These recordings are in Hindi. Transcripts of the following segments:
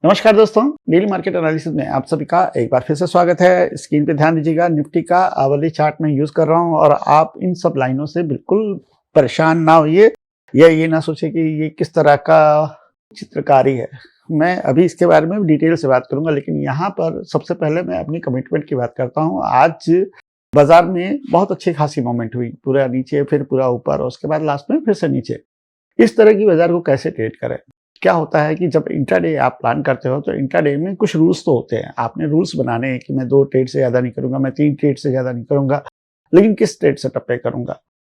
नमस्कार दोस्तों, डेली मार्केट एनालिसिस में आप सभी का एक बार फिर से स्वागत है। स्क्रीन पे ध्यान दीजिएगा, निफ्टी का आवली चार्ट में यूज कर रहा हूं और आप इन सब लाइनों से बिल्कुल परेशान ना होइए या ये ना सोचे कि ये किस तरह का चित्रकारी है। मैं अभी इसके बारे में डिटेल से बात करूंगा, लेकिन यहाँ पर सबसे पहले मैं अपनी कमिटमेंट की बात करता हूँ। आज बाजार में बहुत अच्छी खासी मूवमेंट हुई, पूरा नीचे फिर पूरा ऊपर और उसके बाद लास्ट में फिर से नीचे। इस तरह की बाजार को कैसे ट्रेड करें? क्या होता है कि जब इंट्राडे आप प्लान करते हो तो इंट्राडे में कुछ रूल्स तो होते हैं। आपने रूल्स बनाने हैं कि मैं 2 ट्रेड से ज़्यादा नहीं करूंगा, मैं 3 ट्रेड से ज़्यादा नहीं करूंगा, लेकिन किस ट्रेड सेटअप पे करूंगा।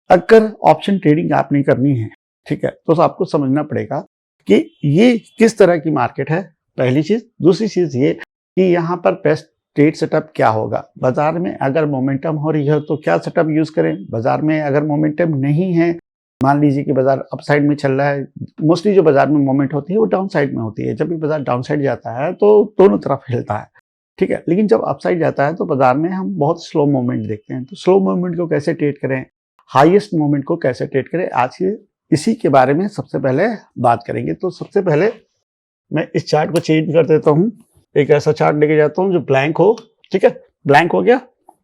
अगर ऑप्शन ट्रेडिंग आपने करनी है, ठीक है, तो आपको समझना पड़ेगा कि ये किस तरह की मार्केट है, पहली चीज़। दूसरी चीज़ ये कि यहाँ पर बेस्ट ट्रेड सेटअप क्या होगा। बाजार में अगर मोमेंटम हो रही है तो क्या सेटअप यूज़ करें। बाजार में अगर मोमेंटम नहीं है, मान लीजिए कि बाजार अपसाइड में चल रहा है, मोस्टली जो बाजार में मूवमेंट होती है वो डाउन साइड में होती है। जब भी बाजार डाउन साइड जाता है तो दोनों तरफ हिलता है, ठीक है, लेकिन जब अपसाइड जाता है तो बाजार में हम बहुत स्लो मूवमेंट देखते हैं। तो स्लो मूवमेंट को कैसे ट्रेड करें, हाईएस्ट मूवमेंट को कैसे ट्रेड करें, आज इसी के बारे में सबसे पहले बात करेंगे। तो सबसे पहले मैं इस चार्ट को चेंज कर देता हूँ, एक ऐसा चार्ट लेके जाता हूँ जो ब्लैंक हो, ठीक है, ब्लैंक हो गया।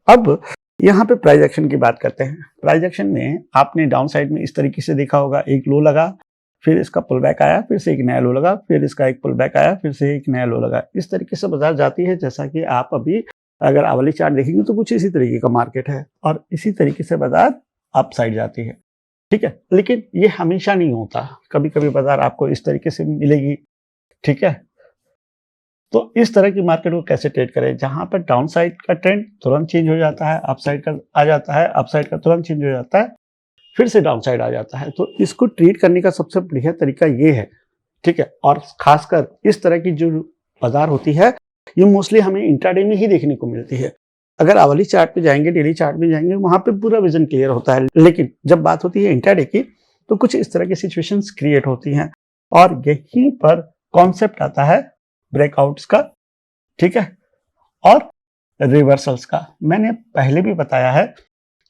अब यहाँ पे प्राइस एक्शन की बात करते हैं। प्राइस एक्शन में आपने डाउन साइड में इस तरीके से देखा होगा, एक लो लगा, फिर इसका पुल बैक आया, फिर से एक नया लो लगा, फिर इसका एक पुल बैक आया, फिर से एक नया लो लगा। इस तरीके से बाजार जाती है। जैसा कि आप अभी अगर आवली चार्ट देखेंगे तो कुछ इसी तरीके का मार्केट है और इसी तरीके से बाजार अप साइड जाती है, ठीक है, लेकिन ये हमेशा नहीं होता। कभी कभी बाजार आपको इस तरीके से मिलेगी, ठीक है। तो इस तरह की मार्केट को कैसे ट्रेड करें, जहां पर डाउन साइड का ट्रेंड तुरंत चेंज हो जाता है, अप साइड का आ जाता है, अप साइड का तुरंत चेंज हो जाता है, फिर से डाउन साइड आ जाता है। तो इसको ट्रेड करने का सबसे बढ़िया तरीका ये है, ठीक है। और खासकर इस तरह की जो बाजार होती है ये मोस्टली हमें इंट्राडे में ही देखने को मिलती है। अगर आवली चार्ट पे जाएंगे, डेली चार्ट में जाएंगे, वहां पे पूरा विजन क्लियर होता है, लेकिन जब बात होती है इंट्राडे की तो कुछ इस तरह की सिचुएशंस क्रिएट होती हैं और यहीं पर कॉन्सेप्ट आता है ब्रेकआउट्स का, ठीक है, और रिवर्सल्स का। मैंने पहले भी बताया है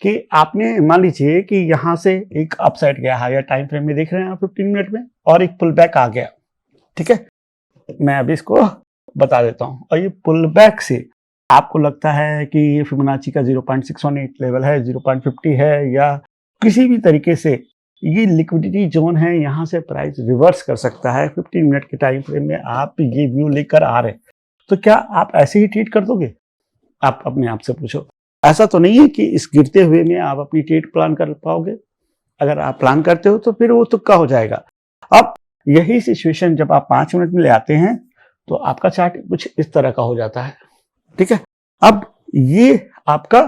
कि आपने मान लीजिए कि यहां से एक अपसाइड गया, हायर टाइम फ्रेम में देख रहे हैं आप 15 मिनट में, और एक पुल बैक आ गया, ठीक है। मैं अभी इसको बता देता हूं। और ये पुल बैक से आपको लगता है कि ये फिबोनाची का 0.618 लेवल है, 0.50 है, या किसी भी तरीके से ये लिक्विडिटी जोन है, यहां से प्राइस रिवर्स कर सकता है। 15 मिनट के टाइम फ्रेम में आप ये व्यू लेकर आ रहे हैं, तो क्या आप ऐसे ही ट्रेड कर दोगे? आप अपने आप से पूछो। ऐसा तो नहीं है कि इस गिरते हुए में आप अपनी ट्रेड प्लान कर पाओगे। अगर आप प्लान करते हो तो फिर वो तुक्का हो जाएगा। अब यही सिचुएशन जब आप 5 मिनट में ले आते हैं तो आपका चार्ट कुछ इस तरह का हो जाता है, ठीक है। अब ये आपका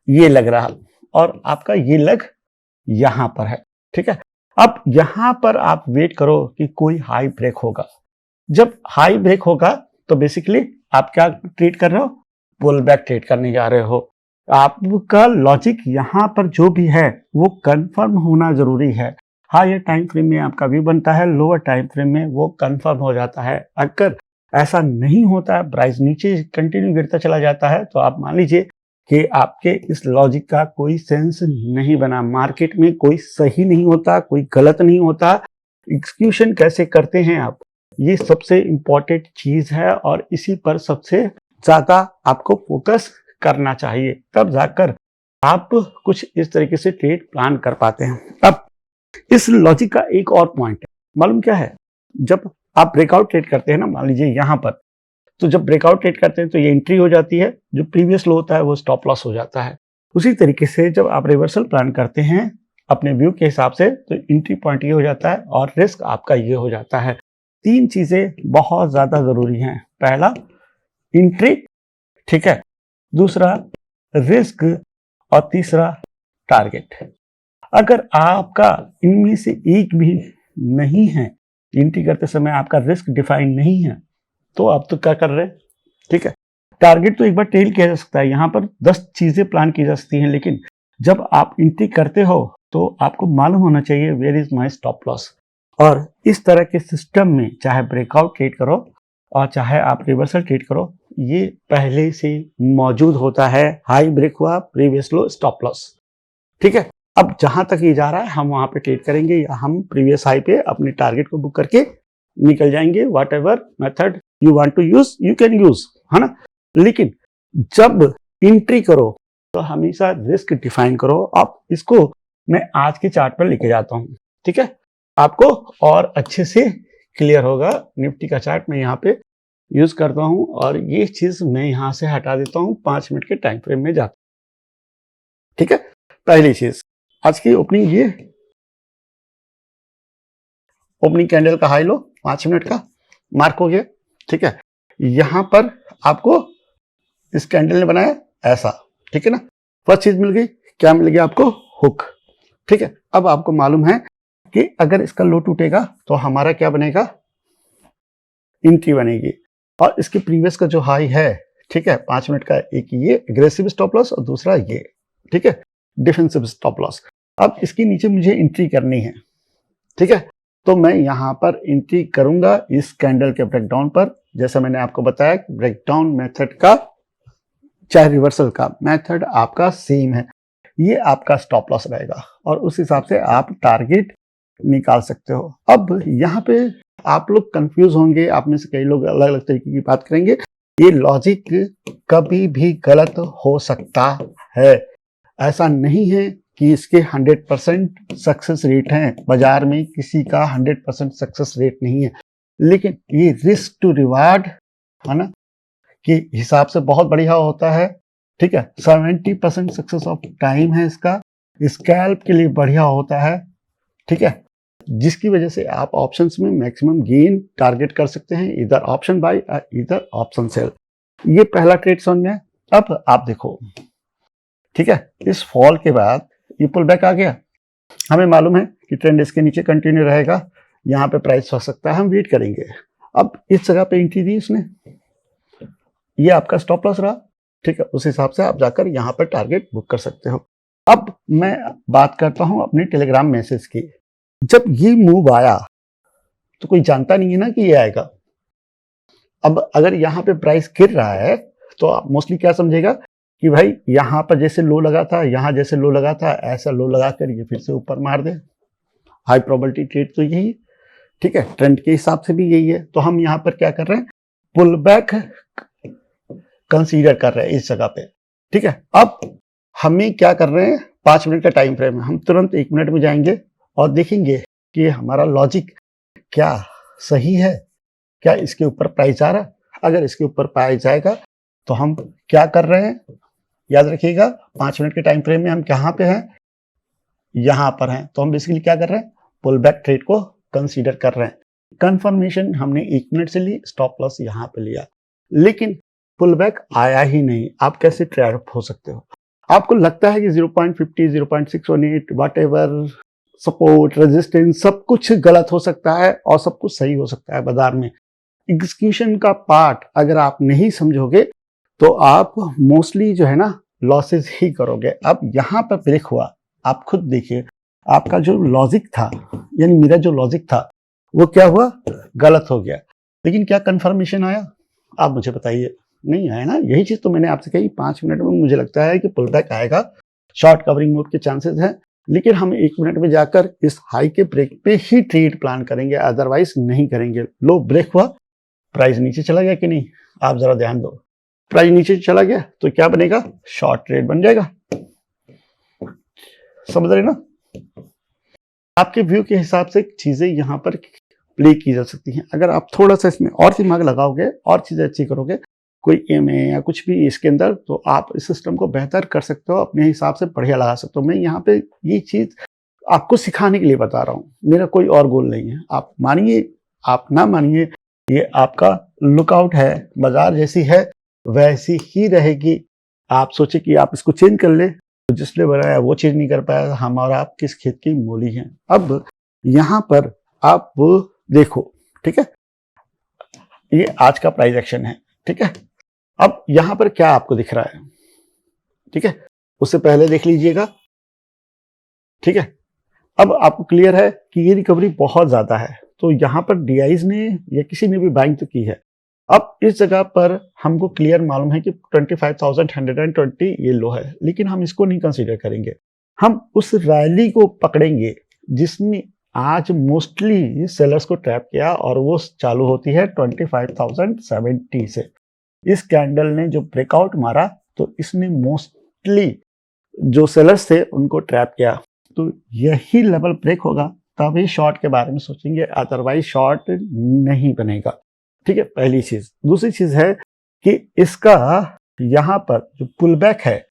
ये लग रहा और आपका ये लग यहां पर है, ठीक है। अब यहां पर आप वेट करो कि कोई हाई ब्रेक होगा। जब हाई ब्रेक होगा तो बेसिकली आप क्या ट्रेड कर रहे हो, पुल बैक ट्रेड करने जा रहे हो। आपका लॉजिक यहां पर जो भी है वो कंफर्म होना जरूरी है। हायर टाइम फ्रेम में आपका व्यू बनता है, लोअर टाइम फ्रेम में वो कंफर्म हो जाता है। अगर ऐसा नहीं होता है, प्राइस नीचे कंटिन्यू गिरता चला जाता है, तो आप मान लीजिए कि आपके इस लॉजिक का कोई सेंस नहीं बना। मार्केट में कोई सही नहीं होता, कोई गलत नहीं होता। एग्जीक्यूशन कैसे करते हैं आप, ये सबसे इंपॉर्टेंट चीज है और इसी पर सबसे ज्यादा आपको फोकस करना चाहिए, तब जाकर आप कुछ इस तरीके से ट्रेड प्लान कर पाते हैं। अब इस लॉजिक का एक और पॉइंट है, मालूम क्या है? जब आप ब्रेकआउट ट्रेड करते हैं ना, मान लीजिए यहां पर, तो जब ब्रेकआउट ट्रेड करते हैं तो ये एंट्री हो जाती है, जो प्रीवियस लो होता है वो स्टॉप लॉस हो जाता है। उसी तरीके से जब आप रिवर्सल प्लान करते हैं अपने व्यू के हिसाब से, तो एंट्री पॉइंट ये हो जाता है और रिस्क आपका ये हो जाता है। 3 चीजें बहुत ज्यादा जरूरी हैं। पहला एंट्री, ठीक है, दूसरा रिस्क और तीसरा टारगेट। अगर आपका इनमें से एक भी नहीं है, एंट्री करते समय आपका रिस्क डिफाइन नहीं है, तो आप तो क्या कर रहे हैं, ठीक है। टारगेट तो एक बार टेल किया जा सकता है, यहां पर 10 चीजें प्लान की जा सकती हैं, लेकिन जब आप एंट्री करते हो तो आपको मालूम होना चाहिए where is my stop loss. और इस तरह के सिस्टम में चाहे ब्रेकआउट ट्रेड करो और चाहे आप रिवर्सल ट्रेड करो, ये पहले से मौजूद होता है। हाई ब्रेक हुआ, प्रीवियस लो, स्टॉप लॉस, ठीक है। अब जहां तक ये जा रहा है हम वहां पे ट्रेड करेंगे, या हम प्रीवियस हाई पे अपने टारगेट को बुक करके निकल जाएंगे। Whatever method you want to use you can use, है ना। लेकिन जब एंट्री करो तो हमेशा रिस्क डिफाइन करो। आप इसको मैं आज के चार्ट पर लेके जाता हूं, ठीक है, आपको और अच्छे से क्लियर होगा। निफ्टी का चार्ट मैं यहाँ पे यूज करता हूं और ये चीज मैं यहां से हटा देता हूं, 5 मिनट के टाइम फ्रेम में जाता हूं, ठीक है। पहली चीज, आज की ओपनिंग, ये ओपनिंग कैंडल का हाई लो 5 मिनट का मार्क हो गया, ठीक है। यहां पर आपको इस कैंडल ने बनाया ऐसा, ठीक है ना। फर्स्ट चीज मिल गई, क्या मिल गया आपको, हुक, ठीक है। अब आपको मालूम है कि अगर इसका लो टूटेगा तो हमारा क्या बनेगा, एंट्री बनेगी। और इसके प्रीवियस का जो हाई है, ठीक है, 5 मिनट का, एक ये एग्रेसिव स्टॉप लॉस और दूसरा ये, ठीक है, डिफेंसिव स्टॉप लॉस। अब इसके नीचे मुझे एंट्री करनी है, ठीक है, तो मैं यहां पर एंट्री करूंगा इस कैंडल के ब्रेकडाउन पर। जैसा मैंने आपको बताया, ब्रेकडाउन मेथड का चाहे रिवर्सल का मेथड आपका सेम है, ये आपका स्टॉप लॉस रहेगा और उस हिसाब से आप टारगेट निकाल सकते हो। अब यहाँ पे आप लोग कंफ्यूज होंगे, आप में से कई लोग अलग अलग तरीके की बात करेंगे। ये लॉजिक कभी भी गलत हो सकता है, ऐसा नहीं है कि इसके 100% सक्सेस रेट है। बाजार में किसी का 100% सक्सेस रेट नहीं है, लेकिन ये रिस्क टू रिवार्ड, है ना, के हिसाब से बहुत बढ़िया होता है, ठीक है। 70% सक्सेस ऑफ टाइम है इसका, स्कैल्प के लिए बढ़िया होता है, ठीक है, जिसकी वजह से आप ऑप्शंस में मैक्सिमम गेन टारगेट कर सकते हैं, इधर ऑप्शन बाय इधर ऑप्शन सेल। ये पहला ट्रेड समझ में। अब आप देखो, ठीक है, इस फॉल के बाद ये पुल बैक आ गया, हमें मालूम है कि ट्रेंड इसके नीचे कंटिन्यू रहेगा, यहाँ पे प्राइस हो सकता है, हम वेट करेंगे। अब इस जगह पे एंट्री दी उसने, ये आपका स्टॉप लॉस रहा, ठीक है, उस हिसाब से आप जाकर यहाँ पर टारगेट बुक कर सकते हो। अब मैं बात करता हूं अपने टेलीग्राम मैसेज की। जब ये मूव आया तो कोई जानता नहीं है ना कि ये आएगा। अब अगर यहाँ पे प्राइस गिर रहा है तो आप मोस्टली क्या समझेगा कि भाई यहाँ पर जैसे लो लगा था, यहाँ जैसे लो लगा था, ऐसा लो लगा कर ये फिर से ऊपर मार दे। हाई प्रोबेबिलिटी ट्रेड तो यही, ठीक है, ट्रेंड के हिसाब से भी यही है। तो हम यहाँ पर क्या कर रहे हैं, पुल बैक कंसीडर कर रहे हैं इस जगह पे, ठीक है। अब हमें क्या कर रहे हैं, 5 मिनट का टाइम फ्रेम है, हम तुरंत 1 मिनट में जाएंगे और देखेंगे कि हमारा लॉजिक क्या सही है, क्या इसके ऊपर प्राइस जा रहा है। अगर इसके ऊपर प्राइस जाएगा तो हम क्या कर रहे हैं, याद रखिएगा 5 मिनट के टाइम फ्रेम में हम कहाँ पे हैं, यहाँ पर हैं। तो हम बेसिकली क्या कर रहे हैं, पुल बैक ट्रेड को कंसीडर कर रहे हैं। कंफर्मेशन हमने 1 मिनट से ली, स्टॉप लॉस यहाँ पे लिया, लेकिन पुल बैक आया ही नहीं। आप कैसे ट्रेड हो सकते हो, आपको लगता है कि 0.50, 0.618 वट एवर, सपोर्ट, रेजिस्टेंस, सब कुछ गलत हो सकता है और सब कुछ सही हो सकता है बाजार में। एग्जीक्यूशन का पार्ट अगर आप नहीं समझोगे तो आप मोस्टली जो है ना लॉसेस ही करोगे। अब यहाँ पर ब्रेक हुआ, आप खुद देखिए, आपका जो लॉजिक था, यानी मेरा जो लॉजिक था वो क्या हुआ, गलत हो गया। लेकिन क्या कंफर्मेशन आया, आप मुझे बताइए, नहीं आया ना। यही चीज तो मैंने आपसे कही, 5 मिनट में मुझे लगता है कि पुल बैक आएगा, शॉर्ट कवरिंग मोड के चांसेस हैं, लेकिन हम 1 मिनट में जाकर इस हाई के ब्रेक पे ही ट्रेड प्लान करेंगे, अदरवाइज नहीं करेंगे। लो ब्रेक हुआ, प्राइस नीचे चला गया कि नहीं, आप जरा ध्यान दो, प्राइस नीचे चला गया तो क्या बनेगा, शॉर्ट ट्रेड बन जाएगा। समझ रहे ना, आपके व्यू के हिसाब से चीजें यहाँ पर प्ले की जा सकती हैं। अगर आप थोड़ा सा इसमें और दिमाग लगाओगे और चीजें अच्छी करोगे, कोई एम है या कुछ भी इसके अंदर, तो आप इस सिस्टम को बेहतर कर सकते हो, अपने हिसाब से बढ़िया लगा सकते हो। मैं यहाँ पे ये चीज आपको सिखाने के लिए बता रहा हूँ, मेरा कोई और गोल नहीं है। आप मानिए आप ना मानिए, ये आपका लुकआउट है, बाजार जैसी है वैसी ही रहेगी। आप सोचे कि आप इसको चेंज कर ले, तो जिसने बनाया वो चेंज नहीं कर पाया, हम और आप किस खेत की मूली हैं। अब यहाँ पर आप देखो, ठीक है, ये आज का प्राइस एक्शन है, ठीक है। अब यहां पर क्या आपको दिख रहा है, ठीक है, उससे पहले देख लीजिएगा, ठीक है। अब आपको क्लियर है कि ये रिकवरी बहुत ज्यादा है, तो यहां पर डीआईज ने या किसी ने भी बाइंग तो की है। अब इस जगह पर हमको क्लियर मालूम है कि 25,120 ये लो है, लेकिन हम इसको नहीं कंसीडर करेंगे। हम उस रैली को पकड़ेंगे जिसने आज मोस्टली सेलर्स को ट्रैप किया और वो चालू होती है 25,070 से। इस कैंडल ने जो ब्रेकआउट मारा तो इसने मोस्टली जो सेलर्स थे उनको ट्रैप किया। तो यही लेवल ब्रेक होगा तभी शॉर्ट के बारे में सोचेंगे, अदरवाइज शॉर्ट नहीं बनेगा। ठीक है, पहली चीज। दूसरी चीज है कि इसका यहाँ पर जो पुल बैक है,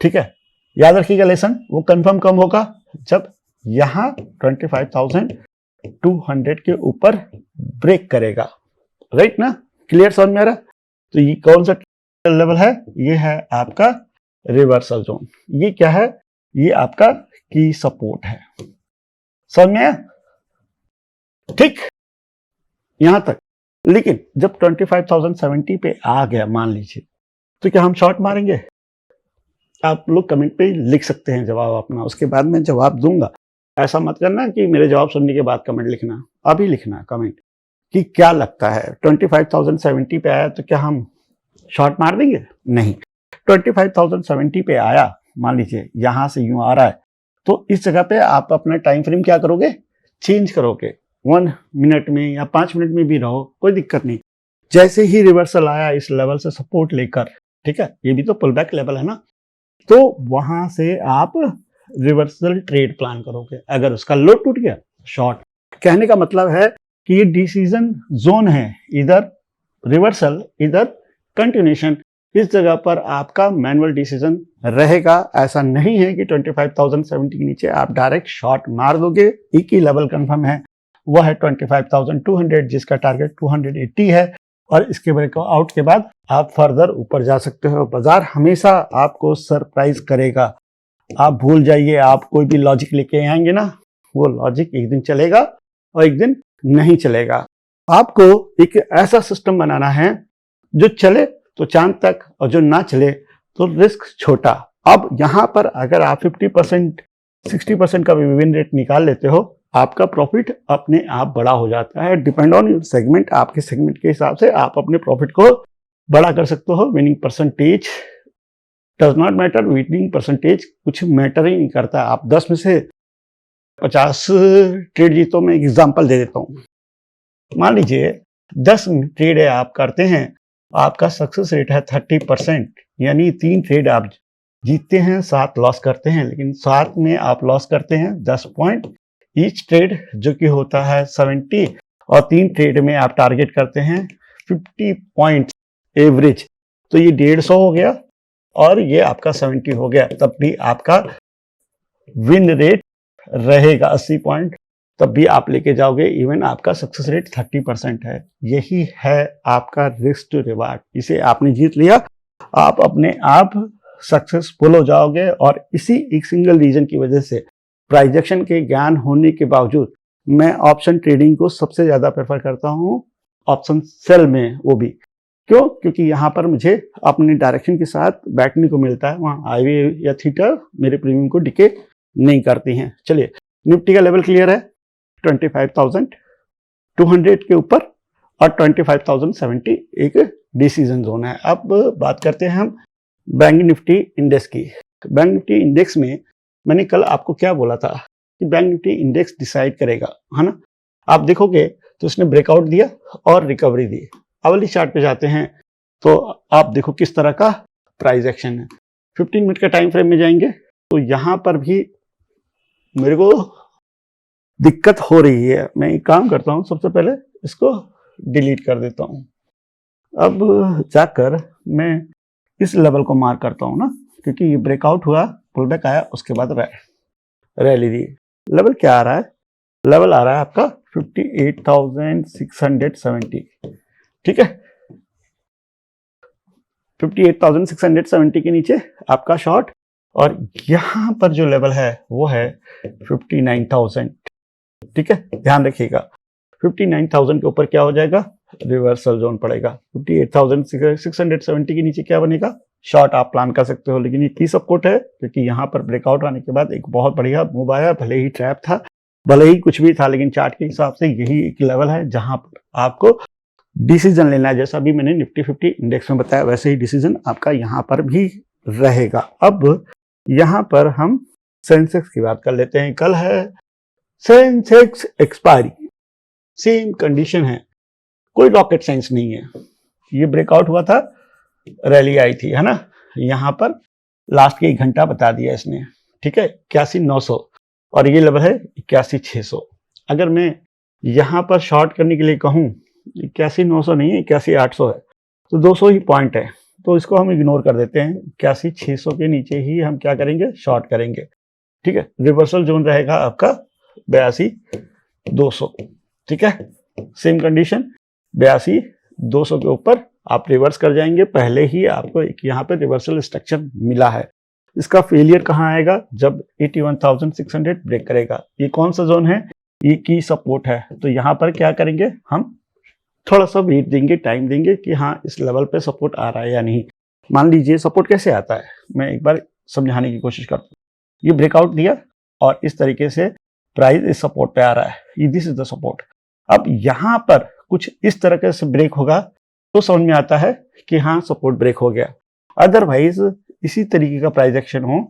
ठीक है, याद रखिएगा लेसन, वो कंफर्म कम होगा जब यहाँ 25,200 के ऊपर ब्रेक करेगा। राइट ना, क्लियर समझ में आ रहा? तो ये कौन सा लेवल है? ये है आपका रिवर्सल जोन। ये क्या है? ये आपका की सपोर्ट है। समझ में आया? ठीक, यहां तक। लेकिन जब 25,070 पे आ गया मान लीजिए, तो क्या हम शॉर्ट मारेंगे? आप लोग कमेंट पे लिख सकते हैं जवाब अपना, उसके बाद मैं जवाब दूंगा। ऐसा मत करना कि मेरे जवाब सुनने के बाद कमेंट लिखना, अभी लिखना कमेंट कि क्या लगता है 25,070 पे आया तो क्या हम शॉर्ट मार देंगे? नहीं। 25,070 पे आया, मान लीजिए यहां से यूं आ रहा है, तो इस जगह पे आप अपना टाइम फ्रेम क्या करोगे? चेंज करोगे। 1 मिनट में या 5 मिनट में भी रहो, कोई दिक्कत नहीं। जैसे ही रिवर्सल आया इस लेवल से सपोर्ट लेकर, ठीक है, ये भी तो पुल बैक लेवल है ना, तो वहां से आप रिवर्सल ट्रेड प्लान करोगे। अगर उसका लो टूट गया, शॉर्ट। कहने का मतलब है कि ये डिसीजन जोन है, इधर रिवर्सल इधर कंटिन्यूएशन। इस जगह पर आपका मैनुअल डिसीजन रहेगा। ऐसा नहीं है कि 25,070 के नीचे आप डायरेक्ट शॉर्ट मार दोगे। एक ही लेवल कंफर्म है, वह है 25,200, जिसका टारगेट 280 है, और इसके ब्रेकआउट के बाद आप फर्दर ऊपर जा सकते हो। बाजार हमेशा आपको सरप्राइज करेगा। आप भूल जाइए, आप कोई भी लॉजिक लेके आएंगे ना, वो लॉजिक एक दिन चलेगा और एक दिन नहीं चलेगा। आपको एक ऐसा सिस्टम बनाना है जो चले तो चांद तक और जो ना चले तो रिस्क छोटा। अब यहां पर अगर आप 50% 60% का विन रेट निकाल लेते हो, आपका प्रॉफिट अपने आप बड़ा हो जाता है। डिपेंड ऑन योर सेगमेंट, आपके सेगमेंट के हिसाब से आप अपने प्रॉफिट को बड़ा कर सकते हो। Winning percentage does not matter, winning percentage कुछ मैटर ही नहीं करता। आप 10 में से 50 ट्रेड जीतो। मैं एग्जांपल दे देता हूँ। मान लीजिए 10 ट्रेड आप करते हैं, आपका सक्सेस रेट है 30%, यानी 3 ट्रेड आप जीतते हैं, 7 लॉस करते हैं। लेकिन 7 में आप लॉस करते हैं 10 पॉइंट ईच ट्रेड, जो कि होता है 70, और 3 ट्रेड में आप टारगेट करते हैं 50 पॉइंट एवरेज, तो ये 150 हो गया और ये आपका 70 हो गया। तब भी आपका विन रेट रहेगा 80 पॉइंट, तब भी आप लेके जाओगे। इवन आपका सक्सेस रेट 30% है। यही है आपका रिस्क टू रिवार्ड। इसे आपने जीत लिया, आप अपने आप सक्सेसफुल हो जाओगे। और इसी एक सिंगल रीजन की वजह से, प्राइस एक्शन के ज्ञान होने के बावजूद, मैं ऑप्शन ट्रेडिंग को सबसे ज्यादा प्रेफर करता हूं, ऑप्शन सेल में। वो भी क्यों? क्योंकि यहाँ पर मुझे अपने डायरेक्शन के साथ बैठने को मिलता है। वहाँ आईवे या थीटा मेरे प्रीमियम को डिके नहीं करती हैं। चलिए, निफ्टी का लेवल क्लियर है 25,200 के ऊपर, और 25,070 एक डिसीजन जोन है। अब बात करते हैं हम बैंक निफ्टी इंडेक्स की। बैंक निफ्टी इंडेक्स में मैंने कल आपको क्या बोला था कि बैंक निफ्टी इंडेक्स डिसाइड करेगा, है ना। आप देखोगे तो इसने ब्रेकआउट दिया और रिकवरी दी। अवली चार्ट पे जाते हैं तो आप देखो किस तरह का प्राइस एक्शन है। 15 मिनट का टाइम फ्रेम में जाएंगे तो यहां पर भी मेरे को दिक्कत हो रही है। मैं एक काम करता हूं, सबसे पहले इसको डिलीट कर देता हूं। अब जाकर मैं इस लेवल को मार्क करता हूं ना, क्योंकि ये ब्रेकआउट हुआ, पुल बैक आया, उसके बाद रैली दी। लेवल क्या आ रहा है? लेवल आ रहा है आपका 58,670। ठीक है, 58,670 के नीचे आपका शॉर्ट, और यहां पर जो लेवल है वो है 59,000। ठीक है, ध्यान रखिएगा 59,000 के ऊपर क्या हो जाएगा? रिवर्सल जोन पड़ेगा। 58,670 के नीचे क्या बनेगा? शॉर्ट आप प्लान कर सकते हो। लेकिन ये की सपोर्ट है, क्योंकि यहाँ पर ब्रेकआउट आने के बाद एक बहुत बढ़िया मूव आया। भले ही ट्रैप था, भले ही कुछ भी था, लेकिन चार्ट के हिसाब से यही एक लेवल है जहां पर आपको डिसीजन लेना है। जैसा भी मैंने निफ्टी 50 इंडेक्स में बताया, वैसे ही डिसीजन आपका यहाँ पर भी रहेगा। अब यहाँ पर हम सेंसेक्स की बात कर लेते हैं। कल है सेंसेक्स एक्सपायरी, सेम कंडीशन है, कोई रॉकेट साइंस नहीं है। ये ब्रेकआउट हुआ था, रैली आई थी, है ना, यहां पर लास्ट के 1 घंटा बता दिया इसने, ठीक है, 81,900 और ये लेवल है 81,600। अगर मैं यहां पर शॉर्ट करने के लिए कहूं, 81,900 नहीं है, 81,800 है, तो 200 ही पॉइंट है, तो इसको हम इग्नोर कर देते हैं। 81,600 के नीचे ही हम क्या करेंगे, शॉर्ट करेंगे, ठीक है। रिवर्सल जोन रहेगा आपका 82,200, ठीक है, सेम कंडीशन, 82,200 के ऊपर आप रिवर्स कर जाएंगे। पहले ही आपको एक यहाँ पे रिवर्सल स्ट्रक्चर मिला है। इसका फेलियर कहाँ आएगा, जब 81,600 ब्रेक करेगा। ये कौन सा जोन है, ये की सपोर्ट है, तो यहाँ पर क्या करेंगे, हम थोड़ा सा वेट देंगे, टाइम देंगे कि हाँ इस लेवल पे सपोर्ट आ रहा है या नहीं। मान लीजिए सपोर्ट कैसे आता है, मैं एक बार समझाने की कोशिश करता हूँ। ये ब्रेकआउट दिया और इस तरीके से प्राइस इस सपोर्ट पे आ रहा है, दिस इज द सपोर्ट। अब यहाँ पर कुछ इस तरह से ब्रेक होगा तो समझ में आता है कि हाँ सपोर्ट ब्रेक हो गया। अदरवाइज इसी तरीके का प्राइस एक्शन हो,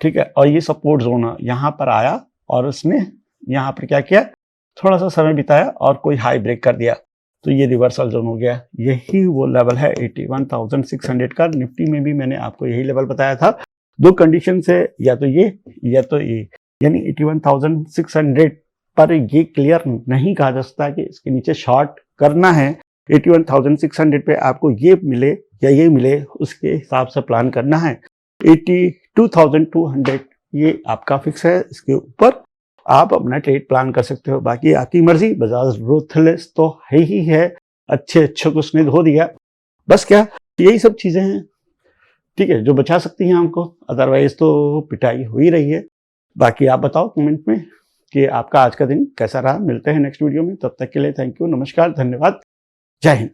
ठीक है, और ये सपोर्ट जोन यहाँ पर आया और उसने यहाँ पर क्या किया, थोड़ा सा समय बिताया और कोई हाई ब्रेक कर दिया, तो ये रिवर्सल जोन हो गया। यही वो लेवल है 81,600 का। निफ्टी में भी मैंने आपको यही लेवल बताया था। दो कंडीशन से, या तो ये या तो ये, यानी 81,600 पर ये क्लियर नहीं कहा जा सकता कि इसके नीचे शॉर्ट करना है। 81,600 पे आपको ये मिले या ये मिले, उसके हिसाब से प्लान करना है। 82,200 ये आपका फिक्स है, इसके ऊपर आप अपना ट्रेड प्लान कर सकते हो। बाकी आपकी मर्जी, बजाज रूथलेस तो है ही है, अच्छे को उसने धो दिया, बस क्या, यही सब चीजें हैं, ठीक है, जो बचा सकती हैं हमको, अदरवाइज तो पिटाई हो ही रही है। बाकी आप बताओ कमेंट में कि आपका आज का दिन कैसा रहा। मिलते हैं नेक्स्ट वीडियो में, तब तक के लिए थैंक यू, नमस्कार, धन्यवाद, जय हिंद।